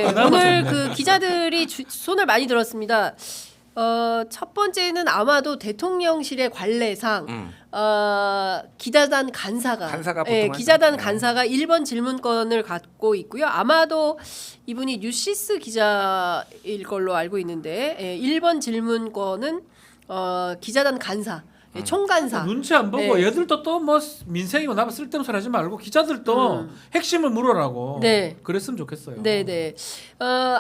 네, 오늘 그 기자들이 손을 많이 들었습니다. 첫 번째는 아마도 대통령실의 관례상 기자단 간사가 기자단 간사가 1번 질문권을 갖고 있고요. 아마도 이분이 뉴시스 기자일 걸로 알고 있는데 1번 질문권은 기자단 간사. 총간사 눈치 안 보고 얘들도 또 뭐 민생이고 나면 쓸데없는 소리 하지 말고 기자들도 핵심을 물어라고 그랬으면 좋겠어요. 네네.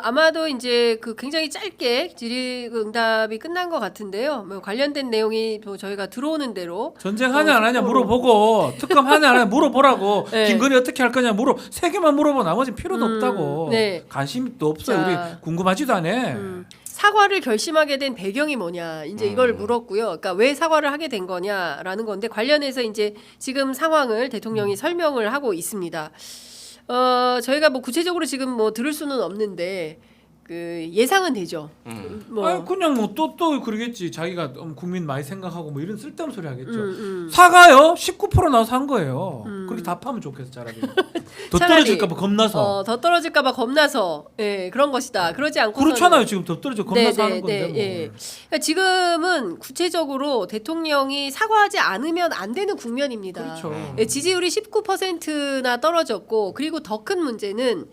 아마도 이제 그 굉장히 짧게 질의응답이 끝난 것 같은데요. 뭐 관련된 내용이 뭐 저희가 들어오는 대로 전쟁하냐 안 하냐 물어보고 특검하냐 안 하냐 물어보라고 김건희 어떻게 할 거냐 세 개만 물어보 나머지 필요도 없다고. 관심도 없어요. 우리 궁금하지도 않아. 사과를 결심하게 된 배경이 뭐냐 이제 이걸 물었고요. 그러니까 왜 사과를 하게 된 거냐라는 건데 관련해서 이제 지금 상황을 대통령이 설명을 하고 있습니다. 저희가 뭐 구체적으로 지금 뭐 들을 수는 없는데 그 예상은 되죠. 아니, 그냥 뭐 또 그러겠지. 자기가 국민 많이 생각하고 뭐 이런 쓸데없는 소리 하겠죠. 사과요? 19% 나와서 한 거예요. 그렇게 답하면 좋겠어 차라리. 더 떨어질까봐 겁나서. 더 떨어질까봐 겁나서 그런 것이다. 그러지 않고 그렇잖아요. 지금 더 떨어져 겁나서 하는 건데. 뭐. 그러니까 지금은 구체적으로 대통령이 사과하지 않으면 안 되는 국면입니다. 그렇죠. 지지율이 19%나 떨어졌고 그리고 더 큰 문제는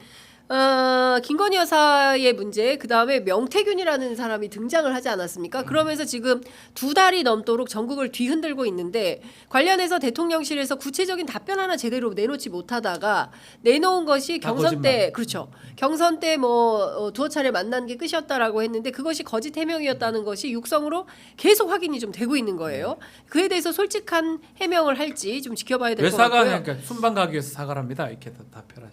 김건희 여사의 문제, 그 다음에 명태균이라는 사람이 등장을 하지 않았습니까? 그러면서 지금 2달이 넘도록 전국을 뒤흔들고 있는데 관련해서 대통령실에서 구체적인 답변 하나 제대로 내놓지 못하다가 내놓은 것이 경선 때, 그렇죠. 경선 때 뭐 두어 차례 만난 게 끝이었다라고 했는데 그것이 거짓 해명이었다는 것이 육성으로 계속 확인이 좀 되고 있는 거예요. 그에 대해서 솔직한 해명을 할지 좀 지켜봐야 될 것 같고요. 왜 사과하냐니까 순방 가기 위해서 사과합니다. 이렇게 답해라.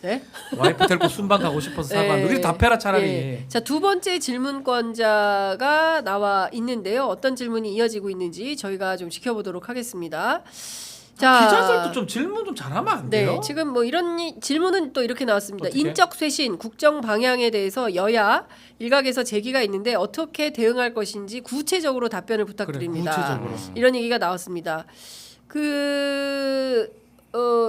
네? 와이프 데리고 순방 가고 싶어서 사과하는 거. 답해라 차라리. 자, 두 번째 질문권자가 나와 있는데요. 어떤 질문이 이어지고 있는지 저희가 좀 지켜보도록 하겠습니다. 자, 기자들도 좀 질문 좀 잘하면 안 돼요? 네, 지금 뭐 이런 질문은 또 이렇게 나왔습니다. 어떻게? 인적 쇄신, 국정 방향에 대해서 여야 일각에서 제기가 있는데 어떻게 대응할 것인지 구체적으로 답변을 부탁드립니다. 그래, 구체적으로. 이런 얘기가 나왔습니다.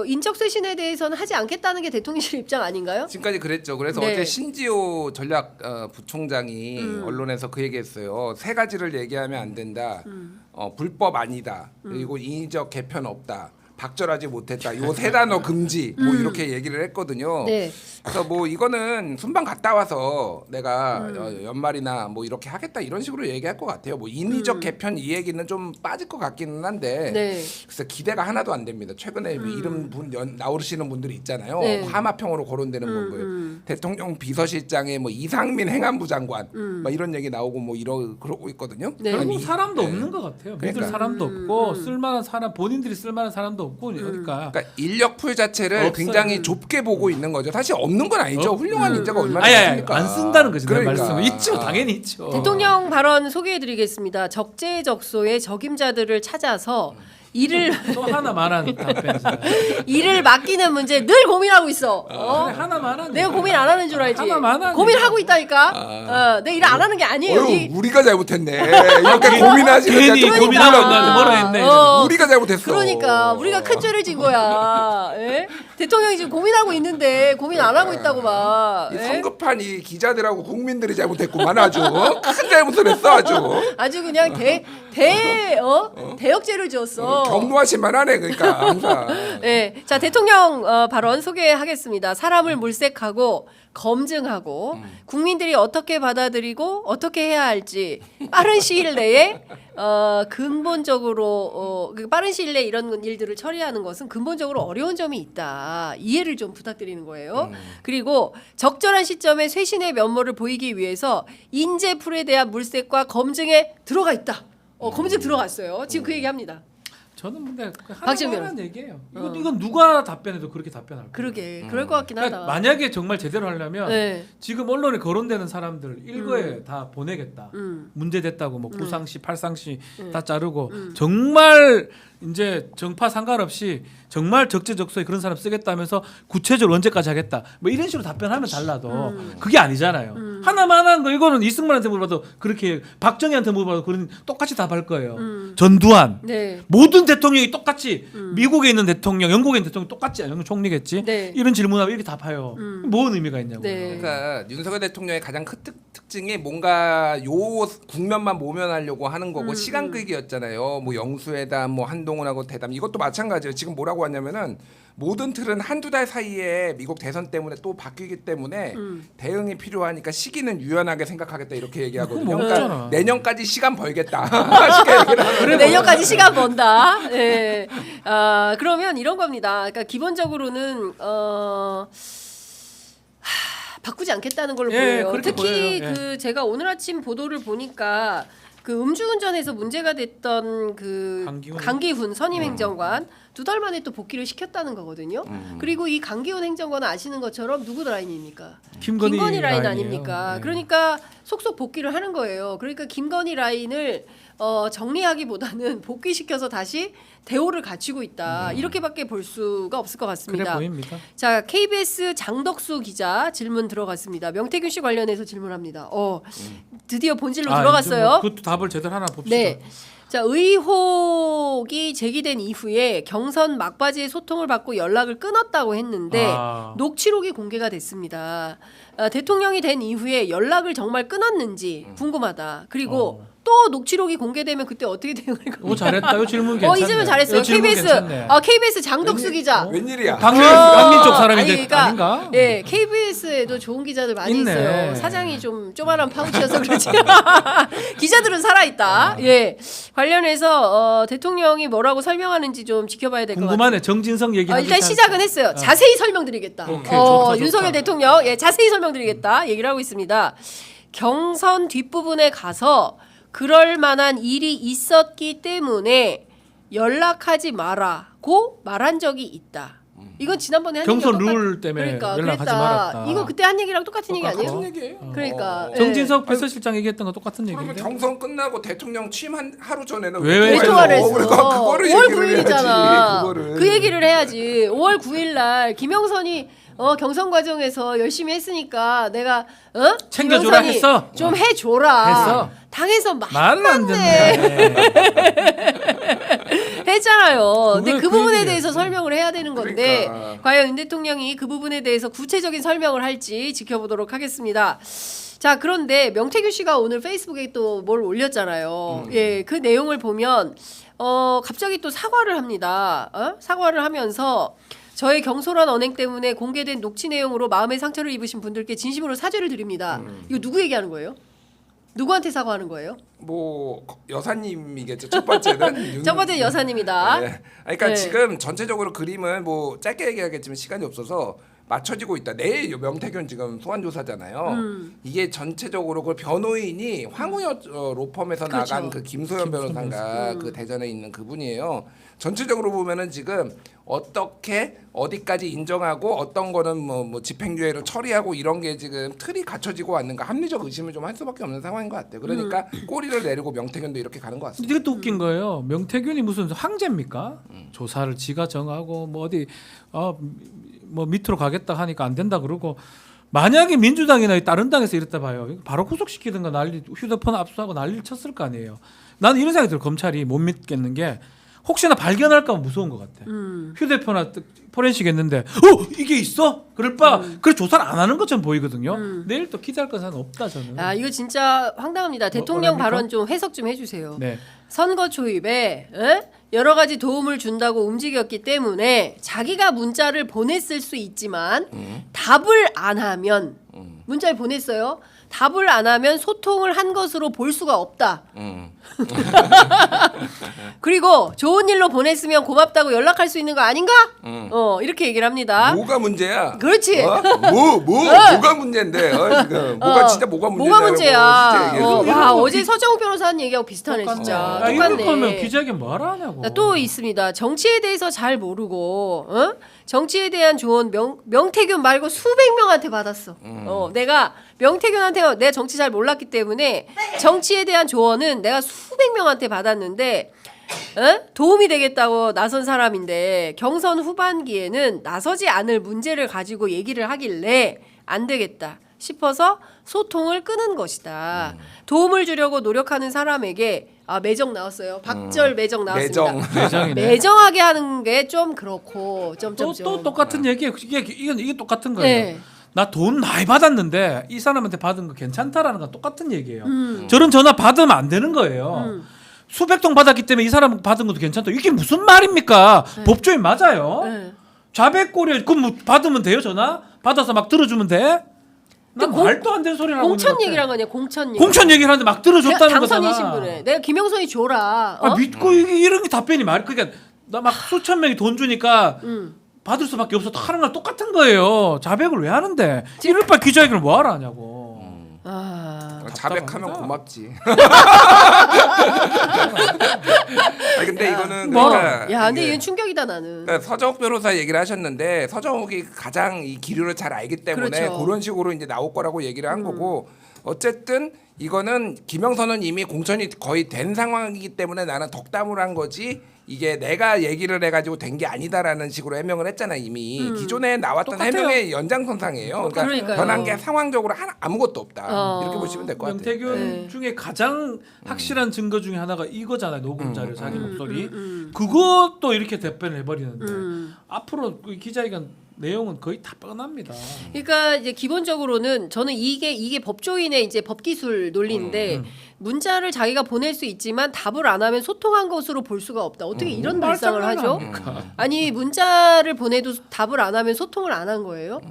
인적 쇄신에 대해서는 하지 않겠다는 게 대통령실 입장 아닌가요? 지금까지 그랬죠. 그래서 어제 신지호 전략 부총장이 언론에서 그 얘기했어요. 세 가지를 얘기하면 안 된다. 불법 아니다. 그리고 인위적 개편 없다. 박절하지 못했다. 요 세 단어 금지. 뭐 이렇게 얘기를 했거든요. 그래서 뭐 이거는 순방 갔다 와서 내가 연말이나 뭐 이렇게 하겠다 이런 식으로 얘기할 것 같아요. 뭐 인위적 개편 이 얘기는 좀 빠질 것 같기는 한데 그래서 기대가 하나도 안 됩니다. 최근에 이름 나오시는 분들이 있잖아요. 하마평으로 거론되는 분들. 대통령 비서실장에 뭐 이상민 행안부 장관 막 이런 얘기 나오고 뭐 그러고 있거든요. 결국 사람도 없는 것 같아요. 믿을 그러니까. 사람도 없고 쓸만한 사람 본인들이 쓸만한 사람도 없고 그러니까 인력 풀 자체를 없어요. 굉장히 좁게 보고 있는 거죠. 사실 없는 건 아니죠. 훌륭한 인재가 얼마나 아니, 있습니까? 안 쓴다는 거지. 내 그러니까. 말씀은 있죠. 당연히 있죠. 대통령 발언 소개해드리겠습니다. 적재적소에 적임자들을 찾아서 또 하나 말한 답변이잖아. 일을 맡기는 문제 늘 고민하고 있어. 그래, 하나 말한 내가 고민 안 하는 줄 알지. 하나만 고민하고 있다니까. 내가 일 안 하는 게 아니에요. 우리가 잘못했네. 이렇게 고민하시는 괜히 고민하고 나한테 뭐라 했네. 우리가 잘못했어. 그러니까 우리가 큰 죄를 진 거야. 대통령이 지금 고민하고 있는데 고민 안 하고 있다고 막. 이 성급한 이 기자들하고 국민들이 잘못했구만 아주 큰 잘못을 했어 아주. 아주 그냥 대역죄를 지었어. 경노하실만 하네 그러니까 항상. 자 대통령 발언 소개하겠습니다. 사람을 물색하고 검증하고 국민들이 어떻게 받아들이고 어떻게 해야 할지 빠른 시일 내에 근본적으로 빠른 시일 내에 이런 일들을 처리하는 것은 근본적으로 어려운 점이 있다. 이해를 좀 부탁드리는 거예요. 그리고 적절한 시점에 쇄신의 면모를 보이기 위해서 인재풀에 대한 물색과 검증에 들어가 있다. 검증 들어갔어요. 지금 그 얘기합니다. 저는 근데 박지원 하나만 얘기해요. 이건 누가 답변해도 그렇게 답변할 거예요. 그러게 그럴 것 같긴 그러니까 하다. 만약에 정말 제대로 하려면 지금 언론에 거론되는 사람들 일거에 다 보내겠다. 문제됐다고 뭐 구상시, 팔상시 다 자르고 정말 이제 정파 상관없이 정말 적재적소에 그런 사람 쓰겠다면서 구체적으로 언제까지 하겠다. 뭐 이런 식으로 답변하면 달라도 그게 아니잖아요. 하나만한 거 이거는 이승만한테 물어봐도 그렇게 박정희한테 물어봐도 그런 똑같이 답할 거예요. 전두환 네. 모든 대통령이 똑같이 미국에 있는 대통령, 영국에 있는 대통령 똑같지 영국 총리겠지. 네. 이런 질문하면 이렇게 답해요. 뭔 의미가 있냐고요. 네. 그러니까 윤석열 대통령의 가장 큰 특징이 뭔가 요 국면만 모면하려고 하는 거고 시간 끌기였잖아요. 뭐 영수회담, 뭐 한동훈하고 대담 이것도 마찬가지예요. 지금 뭐라고 하냐면은 모든 틀은 한두 달 사이에 미국 대선 때문에 또 바뀌기 때문에 대응이 필요하니까 시기는 유연하게 생각하겠다 이렇게 얘기하거든요. 그거 그러니까 없잖아. 내년까지 시간 벌겠다. 쉽게 얘기를 하면. 그래 내년까지 시간 번다. 네. 그러면 이런 겁니다. 그러니까 기본적으로는 바꾸지 않겠다는 걸로 예, 보여요. 그렇게 특히 보여요. 예. 그 제가 오늘 아침 보도를 보니까 그 음주운전에서 문제가 됐던 그 강기훈 선임 행정관 2달 만에 또 복귀를 시켰다는 거거든요. 그리고 이 강기훈 행정관은 아시는 것처럼 누구 라인입니까? 김건희 라인 라인이에요. 아닙니까? 네. 그러니까 속속 복귀를 하는 거예요. 그러니까 김건희 라인을 정리하기보다는 복귀시켜서 다시 대오를 갖추고 있다. 이렇게밖에 볼 수가 없을 것 그래 같습니다. 보입니다. 자, KBS 장덕수 기자 질문 들어갔습니다. 명태균 씨 관련해서 질문합니다. 드디어 본질로 들어갔어요. 그것도 답을 제대로 하나 봅시다. 네. 자, 의혹이 제기된 이후에 경선 막바지에 소통을 받고 연락을 끊었다고 했는데 녹취록이 공개가 됐습니다. 대통령이 된 이후에 연락을 정말 끊었는지 궁금하다. 그리고 또 녹취록이 공개되면 그때 어떻게 대응할 겁니까? 오 잘했다. 이 질문 괜찮네. 이 질문 잘했어요. 이 질문 KBS 괜찮네. KBS 장덕수 기자. 웬일이야? 강민 쪽 사람인데 아니, 그러니까, 아닌가? 예, KBS에도 좋은 기자들 많이 있네. 있어요. 사장이 좀 쪼만한 파우치여서 그렇지. 기자들은 살아 있다. 예, 관련해서 대통령이 뭐라고 설명하는지 좀 지켜봐야 될 것 같아요. 궁금하네. 정진성 얘기. 일단 시작은 했어요. 자세히 설명드리겠다. 오케이, 좋다. 윤석열 대통령 자세히 설명드리겠다 얘기를 하고 있습니다. 경선 뒷부분에 가서 그럴 만한 일이 있었기 때문에 연락하지 마라고 말한 적이 있다. 이건 지난번에 한 경선 얘기랑 룰 때문에 그러니까, 연락하지 그랬다. 말았다. 이거 그때 한 얘기랑 똑같은 얘기 아니에요? 같은 얘기예요. 그러니까 예. 정진석 비서실장 얘기했던 거 똑같은 그러면 얘기인데. 경선 끝나고 대통령 취임한 하루 전에는 왜 통화를 했어? 그러니까 그거를 5월 얘기를 9일이잖아. 해야지, 그거를. 그 얘기를 해야지. 5월 9일 날 김영선이 경선 과정에서 열심히 했으니까 내가 챙겨줘라 김영선이 했어. 좀 해줘라. 했어. 당에서 말은 안 맞네. 듣네. 했잖아요. 근데 그 그 부분에 얘기를 대해서 해야지. 설명을 해야 되는 건데 그러니까. 과연 윤 대통령이 그 부분에 대해서 구체적인 설명을 할지 지켜보도록 하겠습니다. 자, 그런데 명태균 씨가 오늘 페이스북에 또 뭘 올렸잖아요. 예, 그 내용을 보면 갑자기 또 사과를 합니다. 사과를 하면서 저의 경솔한 언행 때문에 공개된 녹취 내용으로 마음의 상처를 입으신 분들께 진심으로 사죄를 드립니다. 이거 누구 얘기하는 거예요? 누구한테 사과하는 거예요? 뭐 여사님이겠죠. 첫 번째는 첫 번째 여사님이다. 네. 그러니까 네. 지금 전체적으로 그림은 뭐 짧게 얘기하겠지만 시간이 없어서 맞춰지고 있다. 내일 명태균 지금 소환 조사잖아요. 이게 전체적으로 그 변호인이 황우여 로펌에서 그렇죠. 나간 그 김소연 변호사가 그 대전에 있는 그분이에요. 전체적으로 보면은 지금 어떻게 어디까지 인정하고 어떤 거는 뭐 집행유예를 처리하고 이런 게 지금 틀이 갖춰지고 왔는가 합리적 의심을 좀 할 수밖에 없는 상황인 것 같아요. 그러니까 꼬리를 내리고 명태균도 이렇게 가는 것 같습니다. 이것도 웃긴 거예요. 명태균이 무슨 황제입니까? 조사를 지가 정하고 뭐 어디 뭐 밑으로 가겠다 하니까 안 된다 그러고 만약에 민주당이나 다른 당에서 이랬다 봐요. 바로 구속시키든가 난리 휴대폰 압수하고 난리를 쳤을 거 아니에요. 나는 이런 생각이 들어요. 검찰이 못 믿겠는 게 혹시나 발견할까 봐 무서운 것 같아. 휴대폰 포렌식 했는데 이게 있어? 그럴 바 그래 조사를 안 하는 것처럼 보이거든요. 내일 또 기대할 것은 없다 저는. 이거 진짜 황당합니다. 대통령 뭐랍니까? 발언 좀 해석 좀 해주세요. 네. 선거 초입에 여러 가지 도움을 준다고 움직였기 때문에 자기가 문자를 보냈을 수 있지만 답을 안 하면 문자를 보냈어요. 답을 안 하면 소통을 한 것으로 볼 수가 없다. 그리고 좋은 일로 보냈으면 고맙다고 연락할 수 있는 거 아닌가? 이렇게 얘기를 합니다. 뭐가 문제야? 그렇지. 뭐가 문제인데 지금 뭐가 진짜 뭐가 문제냐고 뭐가 문제야? 진짜 얘기해서. 와, 어제 서정욱 변호사님 얘기하고 비슷하네 진짜. 이럴 똑같네. 거면 기자회견 뭐하러 하냐고. 또 있습니다. 정치에 대해서 잘 모르고 정치에 대한 조언 명태균 말고 수백 명한테 받았어. 내가 명태균한테 내가 정치 잘 몰랐기 때문에 정치에 대한 조언은 내가 수백 명한테 받았는데 도움이 되겠다고 나선 사람인데 경선 후반기에는 나서지 않을 문제를 가지고 얘기를 하길래 안 되겠다. 싶어서 소통을 끄는 것이다. 도움을 주려고 노력하는 사람에게 매정 나왔어요. 박절 매정 나왔습니다. 매정이네. 매정하게 하는 게 좀 그렇고 또 똑같은 얘기 이게 똑같은 거예요. 네. 나 돈 많이 받았는데 이 사람한테 받은 거 괜찮다라는 건 똑같은 얘기예요. 저런 전화 받으면 안 되는 거예요. 수백 통 받았기 때문에 이 사람 받은 것도 괜찮다. 이게 무슨 말입니까? 네. 법조인 맞아요. 네. 자백고려 그럼 뭐 받으면 돼요 전화? 받아서 막 들어주면 돼? 난 공- 말도 안 되는 소리를 하고 있는 공천 것 같아. 얘기란 거 아니야? 공천 얘기. 공천 얘기를 하는데 막 들어줬다는 당선인 거잖아. 신분에 내가 김영선이 줘라. 믿고 이런 게 답변이 말 그러니까 나 막 수천 명이 돈 주니까 받을 수밖에 없어 하는 건 똑같은 거예요. 자백을 왜 하는데 이럴 바에 기자회견을 뭐하러 하냐고. 자백하면 답답합니다. 고맙지. 아니, 근데 이거는 뭐. 그러니까 야, 근데 이게 얘는 충격이다 나는. 그러니까 서정욱 변호사 얘기를 하셨는데 서정욱이 가장 이 기류를 잘 알기 때문에 그렇죠. 그런 식으로 이제 나올 거라고 얘기를 한 거고 어쨌든 이거는 김영선은 이미 공천이 거의 된 상황이기 때문에 나는 덕담을 한 거지 이게 내가 얘기를 해가지고 된 게 아니다라는 식으로 해명을 했잖아 이미 기존에 나왔던 똑같아요. 해명의 연장선상이에요. 그러니까 그러니까요. 변한 게 상황적으로 아무것도 없다 이렇게 보시면 될 것 같아요. 명태균 네. 중에 가장 확실한 증거 중에 하나가 이거잖아요. 녹음 자료 자기 목소리. 그것도 이렇게 답변을 해버리는데 앞으로 그 기자회견 내용은 거의 다 뻔합니다. 그러니까 이제 기본적으로는 저는 이게 법조인의 이제 법기술 논리인데 문자를 자기가 보낼 수 있지만 답을 안 하면 소통한 것으로 볼 수가 없다. 어떻게 이런 발상을 하죠? 아니 문자를 보내도 답을 안 하면 소통을 안 한 거예요?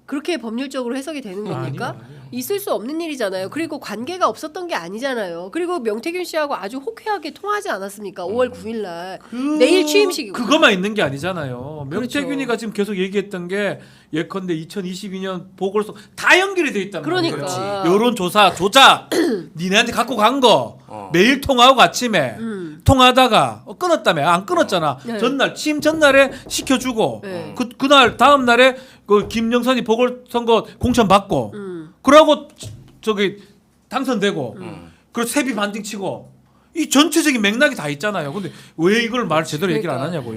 그렇게 법률적으로 해석이 되는 겁니까? 아니요. 있을 수 없는 일이잖아요. 그리고 관계가 없었던 게 아니잖아요. 그리고 명태균 씨하고 아주 호쾌하게 통하지 않았습니까? 5월 9일 날 내일 취임식이고. 그거만 있는 게 아니잖아요. 그렇죠. 명태균이가 지금 계속 얘기했던 게 예컨대 2022년 보궐선 다 연결이 돼 있단 말이에요. 그러니까. 여론조사 조작 니네한테 갖고 간 거 매일 통화하고 아침에 통화하다가 끊었다며 안 끊었잖아. 네. 전날 취임 전날에 시켜주고 네. 그날 다음 날에 그 김영선이 보궐선거 공천 받고 그러고 저기 당선되고 그리고 세비 반딩 치고 이 전체적인 맥락이 다 있잖아요. 근데 왜 이걸 말 제대로 얘기를 안 하냐고요.